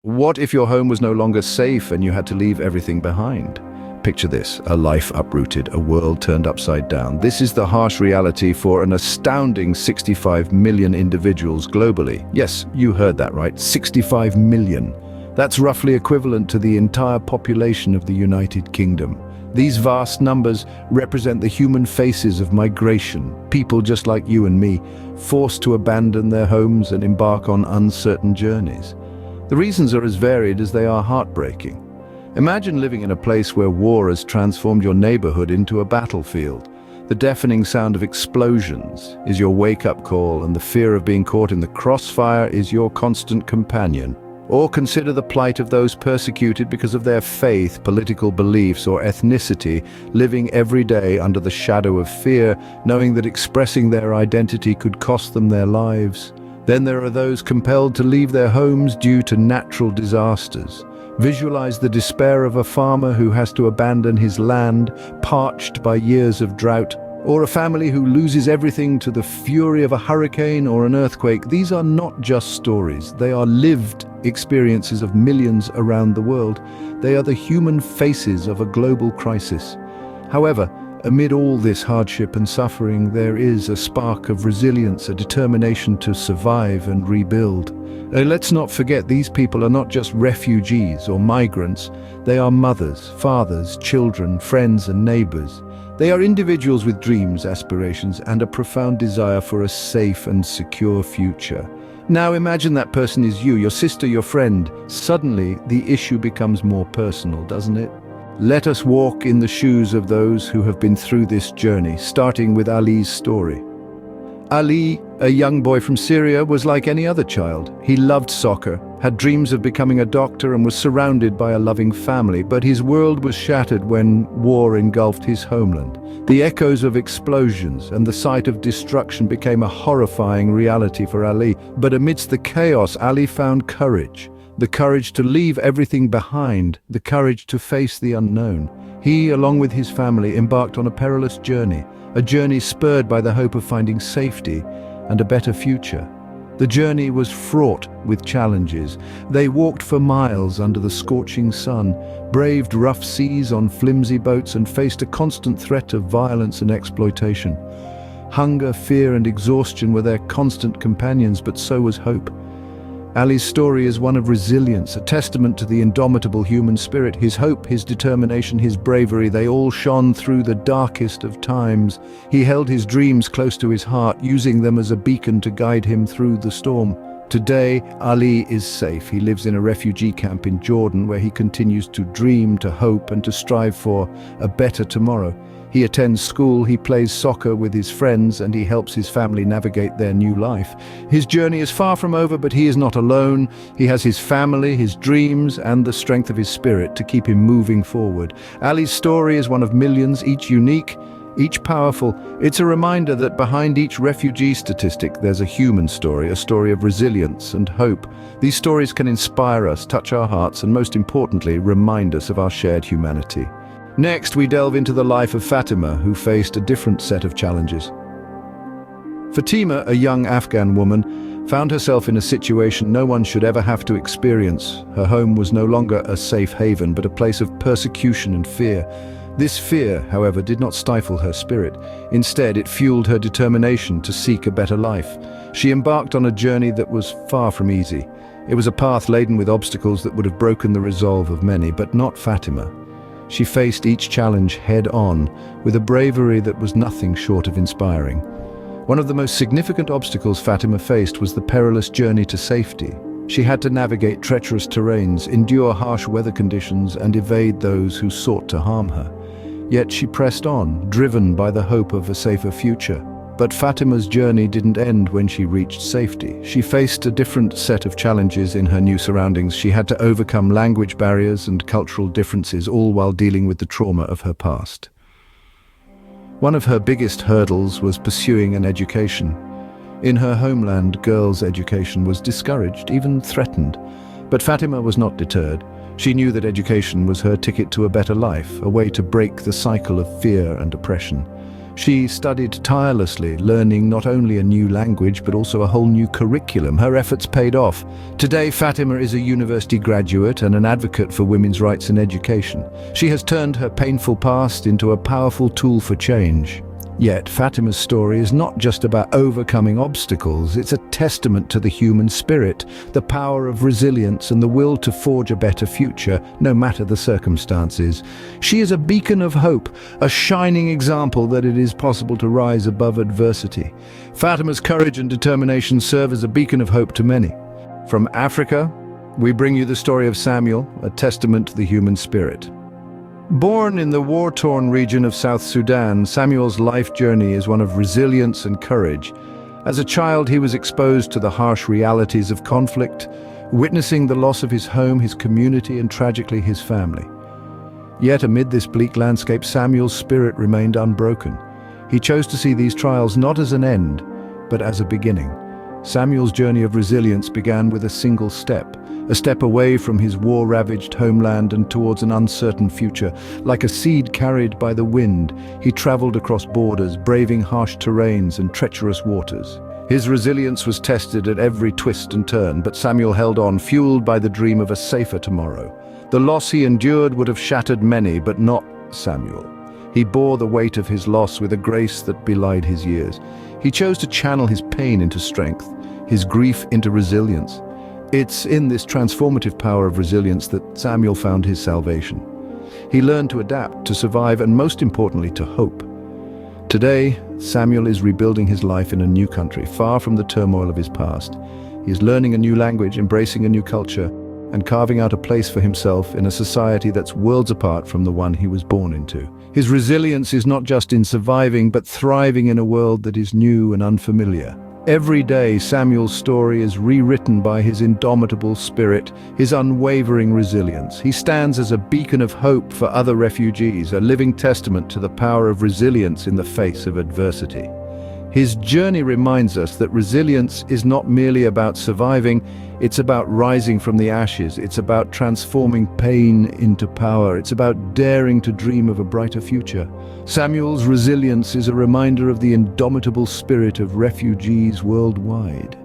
What if your home was no longer safe and you had to leave everything behind? Picture this, a life uprooted, a world turned upside down. This is the harsh reality for an astounding 65 million individuals globally. Yes, you heard that right, 65 million. That's roughly equivalent to the entire population of the United Kingdom. These vast numbers represent the human faces of migration, people just like you and me, forced to abandon their homes and embark on uncertain journeys. The reasons are as varied as they are heartbreaking. Imagine living in a place where war has transformed your neighborhood into a battlefield. The deafening sound of explosions is your wake-up call, and the fear of being caught in the crossfire is your constant companion. Or consider the plight of those persecuted because of their faith, political beliefs, or ethnicity, living every day under the shadow of fear, knowing that expressing their identity could cost them their lives. Then there are those compelled to leave their homes due to natural disasters. Visualize the despair of a farmer who has to abandon his land, parched by years of drought, or a family who loses everything to the fury of a hurricane or an earthquake. These are not just stories, they are lived experiences of millions around the world. They are the human faces of a global crisis. However, amid all this hardship and suffering, there is a spark of resilience, a determination to survive and rebuild. Let's not forget, these people are not just refugees or migrants. They are mothers, fathers, children, friends, and neighbors. They are individuals with dreams, aspirations, and a profound desire for a safe and secure future. Now imagine that person is you, your sister, your friend. Suddenly, the issue becomes more personal, doesn't it? Let us walk in the shoes of those who have been through this journey, starting with Ali's story. Ali, a young boy from Syria, was like any other child. He loved soccer, had dreams of becoming a doctor, and was surrounded by a loving family, but his world was shattered when war engulfed his homeland. The echoes of explosions and the sight of destruction became a horrifying reality for Ali. But amidst the chaos, Ali found courage. The courage to leave everything behind, the courage to face the unknown. He, along with his family, embarked on a perilous journey, a journey spurred by the hope of finding safety and a better future. The journey was fraught with challenges. They walked for miles under the scorching sun, braved rough seas on flimsy boats, and faced a constant threat of violence and exploitation. Hunger, fear, and exhaustion were their constant companions, but so was hope. Ali's story is one of resilience, a testament to the indomitable human spirit. His hope, his determination, his bravery, they all shone through the darkest of times. He held his dreams close to his heart, using them as a beacon to guide him through the storm. Today, Ali is safe. He lives in a refugee camp in Jordan, where he continues to dream, to hope, and to strive for a better tomorrow. He attends school, he plays soccer with his friends, and he helps his family navigate their new life. His journey is far from over, but he is not alone. He has his family, his dreams, and the strength of his spirit to keep him moving forward. Ali's story is one of millions, each unique, each powerful. It's a reminder that behind each refugee statistic, there's a human story, a story of resilience and hope. These stories can inspire us, touch our hearts, and most importantly, remind us of our shared humanity. Next, we delve into the life of Fatima, who faced a different set of challenges. Fatima, a young Afghan woman, found herself in a situation no one should ever have to experience. Her home was no longer a safe haven, but a place of persecution and fear. This fear, however, did not stifle her spirit. Instead, it fueled her determination to seek a better life. She embarked on a journey that was far from easy. It was a path laden with obstacles that would have broken the resolve of many, but not Fatima. She faced each challenge head-on, with a bravery that was nothing short of inspiring. One of the most significant obstacles Fatima faced was the perilous journey to safety. She had to navigate treacherous terrains, endure harsh weather conditions, and evade those who sought to harm her. Yet she pressed on, driven by the hope of a safer future. But Fatima's journey didn't end when she reached safety. She faced a different set of challenges in her new surroundings. She had to overcome language barriers and cultural differences, all while dealing with the trauma of her past. One of her biggest hurdles was pursuing an education. In her homeland, girls' education was discouraged, even threatened. But Fatima was not deterred. She knew that education was her ticket to a better life, a way to break the cycle of fear and oppression. She studied tirelessly, learning not only a new language but also a whole new curriculum. Her efforts paid off. Today, Fatima is a university graduate and an advocate for women's rights in education. She has turned her painful past into a powerful tool for change. Yet, Fatima's story is not just about overcoming obstacles, it's a testament to the human spirit, the power of resilience and the will to forge a better future, no matter the circumstances. She is a beacon of hope, a shining example that it is possible to rise above adversity. Fatima's courage and determination serve as a beacon of hope to many. From Africa, we bring you the story of Samuel, a testament to the human spirit. Born in the war-torn region of South Sudan, Samuel's life journey is one of resilience and courage. As a child, he was exposed to the harsh realities of conflict, witnessing the loss of his home, his community, and tragically his family. Yet amid this bleak landscape, Samuel's spirit remained unbroken. He chose to see these trials not as an end, but as a beginning. Samuel's journey of resilience began with a single step, a step away from his war-ravaged homeland and towards an uncertain future. Like a seed carried by the wind, he traveled across borders, braving harsh terrains and treacherous waters. His resilience was tested at every twist and turn, but Samuel held on, fueled by the dream of a safer tomorrow. The loss he endured would have shattered many, but not Samuel. He bore the weight of his loss with a grace that belied his years. He chose to channel his pain into strength, his grief into resilience. It's in this transformative power of resilience that Samuel found his salvation. He learned to adapt, to survive, and most importantly, to hope. Today, Samuel is rebuilding his life in a new country, far from the turmoil of his past. He is learning a new language, embracing a new culture, and carving out a place for himself in a society that's worlds apart from the one he was born into. His resilience is not just in surviving, but thriving in a world that is new and unfamiliar. Every day, Samuel's story is rewritten by his indomitable spirit, his unwavering resilience. He stands as a beacon of hope for other refugees, a living testament to the power of resilience in the face of adversity. His journey reminds us that resilience is not merely about surviving, it's about rising from the ashes, it's about transforming pain into power, it's about daring to dream of a brighter future. Samuel's resilience is a reminder of the indomitable spirit of refugees worldwide.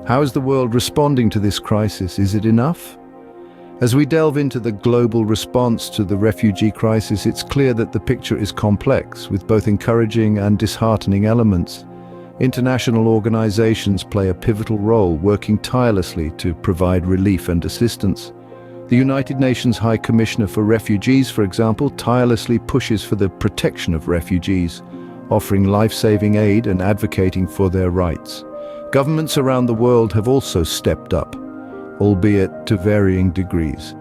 How is the world responding to this crisis? Is it enough? As we delve into the global response to the refugee crisis, it's clear that the picture is complex, with both encouraging and disheartening elements. International organizations play a pivotal role, working tirelessly to provide relief and assistance. The United Nations High Commissioner for Refugees, for example, tirelessly pushes for the protection of refugees, offering life-saving aid and advocating for their rights. Governments around the world have also stepped up, albeit to varying degrees.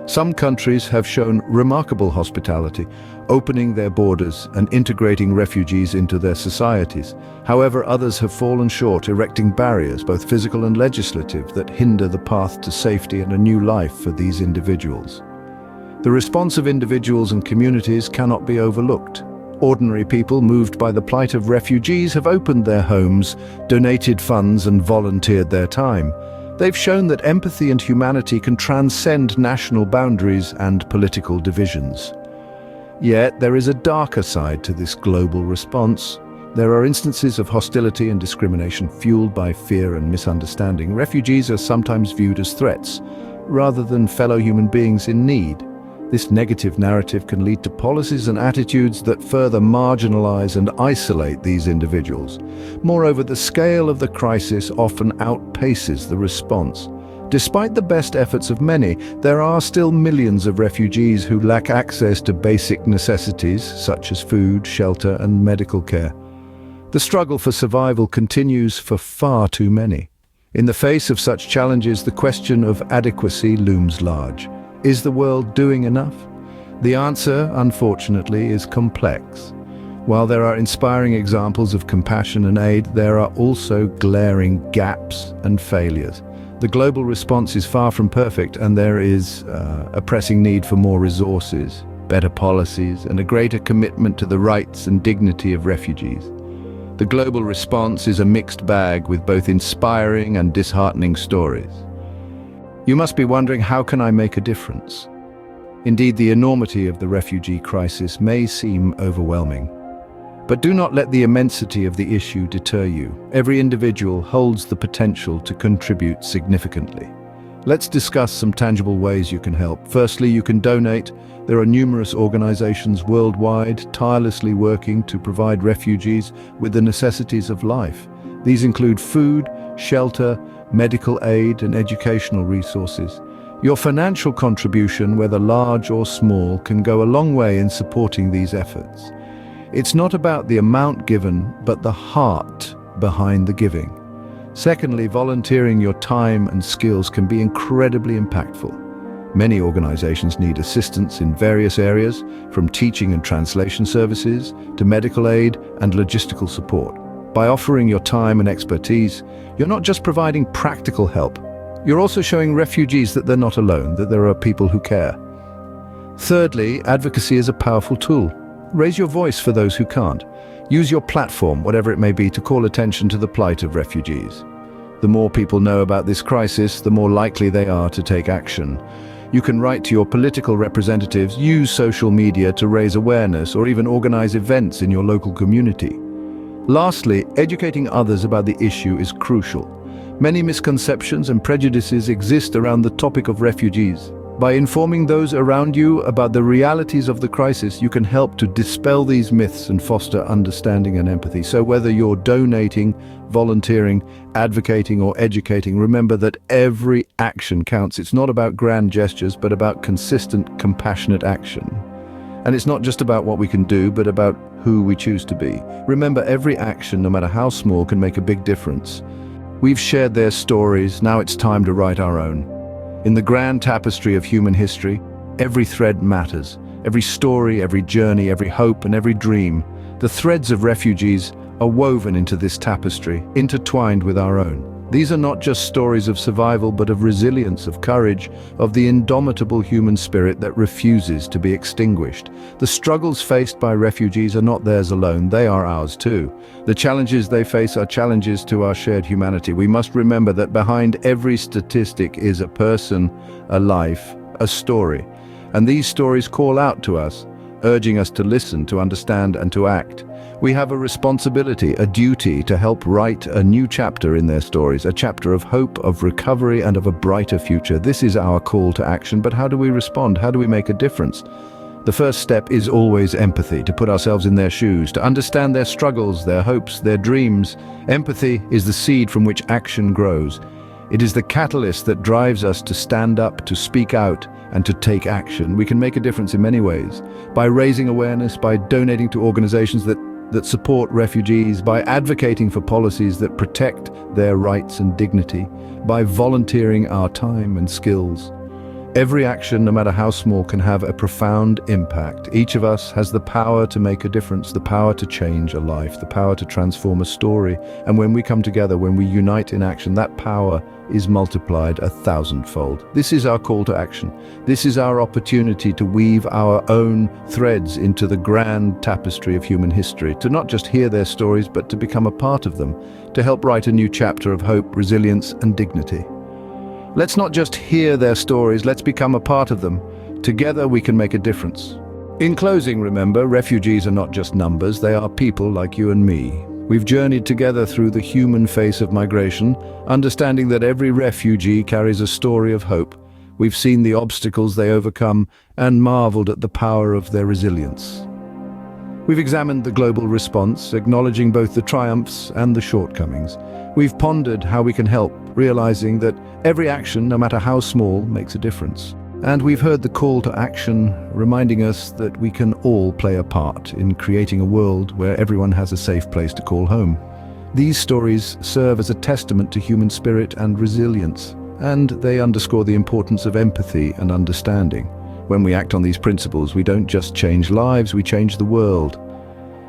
Some countries have shown remarkable hospitality, opening their borders and integrating refugees into their societies. However, others have fallen short, erecting barriers, both physical and legislative, that hinder the path to safety and a new life for these individuals. The response of individuals and communities cannot be overlooked. Ordinary people moved by the plight of refugees have opened their homes, donated funds, and volunteered their time. They've shown that empathy and humanity can transcend national boundaries and political divisions. Yet there is a darker side to this global response. There are instances of hostility and discrimination fueled by fear and misunderstanding. Refugees are sometimes viewed as threats, rather than fellow human beings in need. This negative narrative can lead to policies and attitudes that further marginalize and isolate these individuals. Moreover, the scale of the crisis often outpaces the response. Despite the best efforts of many, there are still millions of refugees who lack access to basic necessities such as food, shelter, and medical care. The struggle for survival continues for far too many. In the face of such challenges, the question of adequacy looms large. Is the world doing enough? The answer, unfortunately, is complex. While there are inspiring examples of compassion and aid, there are also glaring gaps and failures. The global response is far from perfect, and there is a pressing need for more resources, better policies, and a greater commitment to the rights and dignity of refugees. The global response is a mixed bag with both inspiring and disheartening stories. You must be wondering, how can I make a difference? Indeed, the enormity of the refugee crisis may seem overwhelming. But do not let the immensity of the issue deter you. Every individual holds the potential to contribute significantly. Let's discuss some tangible ways you can help. Firstly, you can donate. There are numerous organizations worldwide tirelessly working to provide refugees with the necessities of life. These include food, shelter, medical aid, and educational resources. Your financial contribution, whether large or small, can go a long way in supporting these efforts. It's not about the amount given, but the heart behind the giving. Secondly, volunteering your time and skills can be incredibly impactful. Many organizations need assistance in various areas, from teaching and translation services to medical aid and logistical support. By offering your time and expertise, you're not just providing practical help, you're also showing refugees that they're not alone, that there are people who care. Thirdly, advocacy is a powerful tool. Raise your voice for those who can't. Use your platform, whatever it may be, to call attention to the plight of refugees. The more people know about this crisis, the more likely they are to take action. You can write to your political representatives, use social media to raise awareness, or even organize events in your local community. Lastly, educating others about the issue is crucial. Many misconceptions and prejudices exist around the topic of refugees. By informing those around you about the realities of the crisis, you can help to dispel these myths and foster understanding and empathy. So whether you're donating, volunteering, advocating, or educating, remember that every action counts. It's not about grand gestures, but about consistent, compassionate action. And it's not just about what we can do, but about who we choose to be. Remember, every action, no matter how small, can make a big difference. We've shared their stories, now it's time to write our own. In the grand tapestry of human history, every thread matters. Every story, every journey, every hope, and every dream. The threads of refugees are woven into this tapestry, intertwined with our own. These are not just stories of survival, but of resilience, of courage, of the indomitable human spirit that refuses to be extinguished. The struggles faced by refugees are not theirs alone, they are ours too. The challenges they face are challenges to our shared humanity. We must remember that behind every statistic is a person, a life, a story. And these stories call out to us, urging us to listen, to understand, and to act. We have a responsibility, a duty to help write a new chapter in their stories, a chapter of hope, of recovery, and of a brighter future. This is our call to action, but how do we respond? How do we make a difference? The first step is always empathy, to put ourselves in their shoes, to understand their struggles, their hopes, their dreams. Empathy is the seed from which action grows. It is the catalyst that drives us to stand up, to speak out, and to take action. We can make a difference in many ways. By raising awareness, by donating to organizations that support refugees, by advocating for policies that protect their rights and dignity, by volunteering our time and skills. Every action, no matter how small, can have a profound impact. Each of us has the power to make a difference, the power to change a life, the power to transform a story. And when we come together, when we unite in action, that power is multiplied 1,000-fold. This is our call to action. This is our opportunity to weave our own threads into the grand tapestry of human history, to not just hear their stories, but to become a part of them, to help write a new chapter of hope, resilience, and dignity. Let's not just hear their stories, let's become a part of them. Together we can make a difference. In closing, remember, refugees are not just numbers, they are people like you and me. We've journeyed together through the human face of migration, understanding that every refugee carries a story of hope. We've seen the obstacles they overcome and marveled at the power of their resilience. We've examined the global response, acknowledging both the triumphs and the shortcomings. We've pondered how we can help, realizing that every action, no matter how small, makes a difference. And we've heard the call to action, reminding us that we can all play a part in creating a world where everyone has a safe place to call home. These stories serve as a testament to human spirit and resilience, and they underscore the importance of empathy and understanding. When we act on these principles, we don't just change lives, we change the world.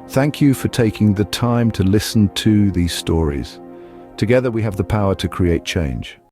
Thank you for taking the time to listen to these stories. Together we have the power to create change.